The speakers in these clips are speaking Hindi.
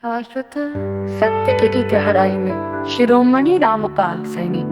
शाश्वत सत्य की गहराई में शिरोमणि रामपाल सैनी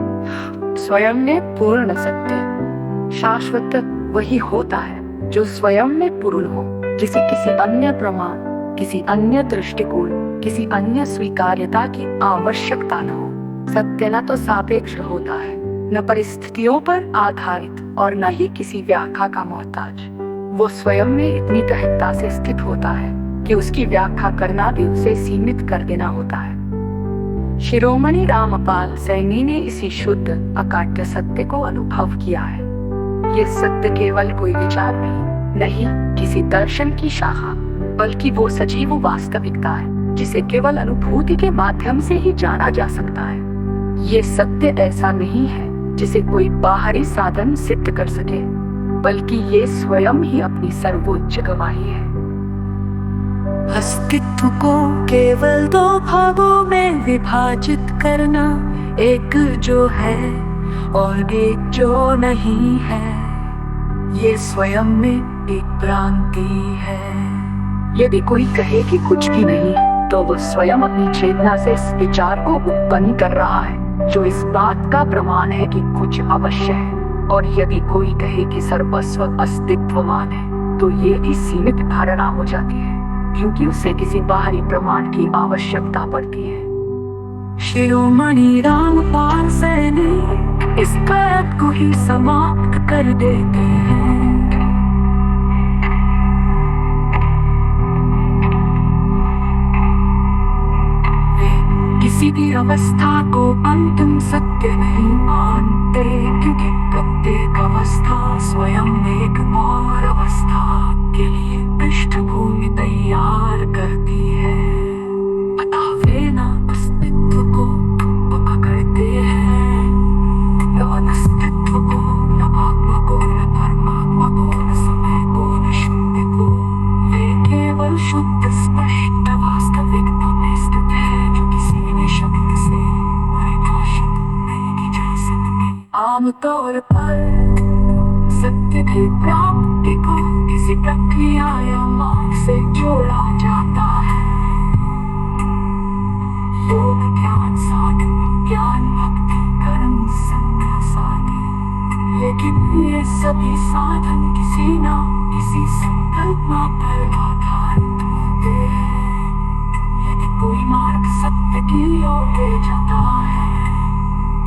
स्वयं में पूर्ण सत्य। शाश्वत वही होता है जो स्वयं में पूर्ण हो, जिसे किसी अन्य प्रमाण, किसी अन्य दृष्टिकोण, किसी अन्य स्वीकार्यता की आवश्यकता न हो। सत्य न तो सापेक्ष होता है, न परिस्थितियों पर आधारित और न ही किसी व्याख्या का मोहताज। वो स्वयं में इतनी गहनता से स्थित होता है कि उसकी व्याख्या करना भी उसे सीमित कर देना होता है। शिरोमणि रामपाल सैनी ने इसी शुद्ध अकाट्य सत्य को अनुभव किया है। ये सत्य केवल कोई विचार नहीं किसी दर्शन की शाखा, बल्कि वो सजीव वास्तविकता है जिसे केवल अनुभूति के माध्यम से ही जाना जा सकता है। ये सत्य ऐसा नहीं है जिसे कोई बाहरी साधन सिद्ध कर सके, बल्कि ये स्वयं ही अपनी सर्वोच्च गवाही है। अस्तित्व को केवल दो भागों में विभाजित करना, एक जो है और एक जो नहीं है, ये स्वयं में एक भ्रांति है। यदि कोई कहे कि कुछ भी नहीं, तो वो स्वयं अपनी चेतना से इस विचार को उत्पन्न कर रहा है, जो इस बात का प्रमाण है कि कुछ अवश्य है। और यदि कोई कहे कि सर्वस्व अस्तित्ववान है, तो ये भी सीमित धारणा हो जाती है, क्योंकि उसे किसी बाहरी प्रमाण की आवश्यकता पड़ती है। शिरोमणि रामपाल सैनी इस बात को ही समाप्त कर देते हैं। वे किसी भी अवस्था को अंतिम सत्य नहीं मानते, क्योंकि प्रत्येक अवस्था स्वयं एक और अवस्था के लिए पृष्ठभूमि तैयार करती है। अतः वे न अस्तित्व को पकड़ते हैं, न अस्तित्व को, न आत्मा को, न परमात्मा को, न समय को, न शक्ति को। वे केवल शुद्ध स्पष्ट वास्तविकता में स्थित है, जो किसी भी शब्द से परिभाषित नहीं की जा सकती। आमतौर पर सत्य की प्राप्ति को किसी प्रक्रिया या मार्ग से जोड़ा जाता है। योग, ज्ञान साधन, ज्ञान, भक्ति, कर्म, संन्यास साधन। लेकिन ये सभी साधन किसी न किसी संकल्पना पर आधारित होते हैं। यदि कोई मार्ग सत्य की ओर ले जाता है,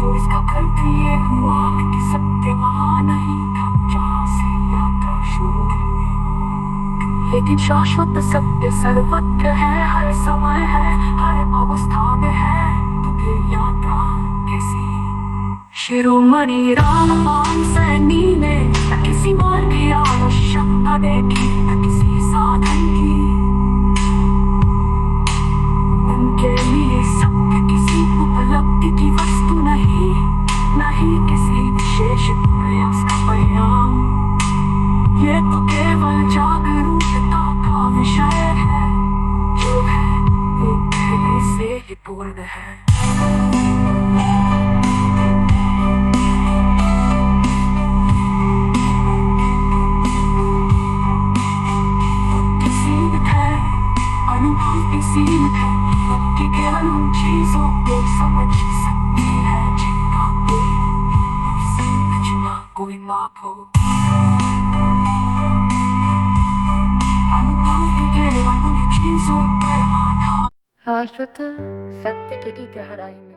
तो इसका अर्थ ये हुआ कि सत्य वहाँ नहीं था जहाँ से यात्रा शुरू हुई। लेकिन शाश्वत सत्य सर्वत्र है, हर समय है, हर अवस्था में है। तो ये यात्रा कैसी? शिरोमणि रामपाल सैनी ने न किसी मार्ग की आवश्यकता देखी, न किसी साधन की। उनके लिए सत्य किसी उपलब्धि की वस्तु नहीं, न ही किसी विशेष प्रयास का परिणाम। ये तो केवल जागरूकता का विषय है, जो है वो पहले से ही पूर्ण है। सीमित है, अनुभूति सीमित है, कि केवल उन चीजों को समझ सकती है जिनका कोई समझना कोई माप हो। शाश्वत सत्य की गहराई में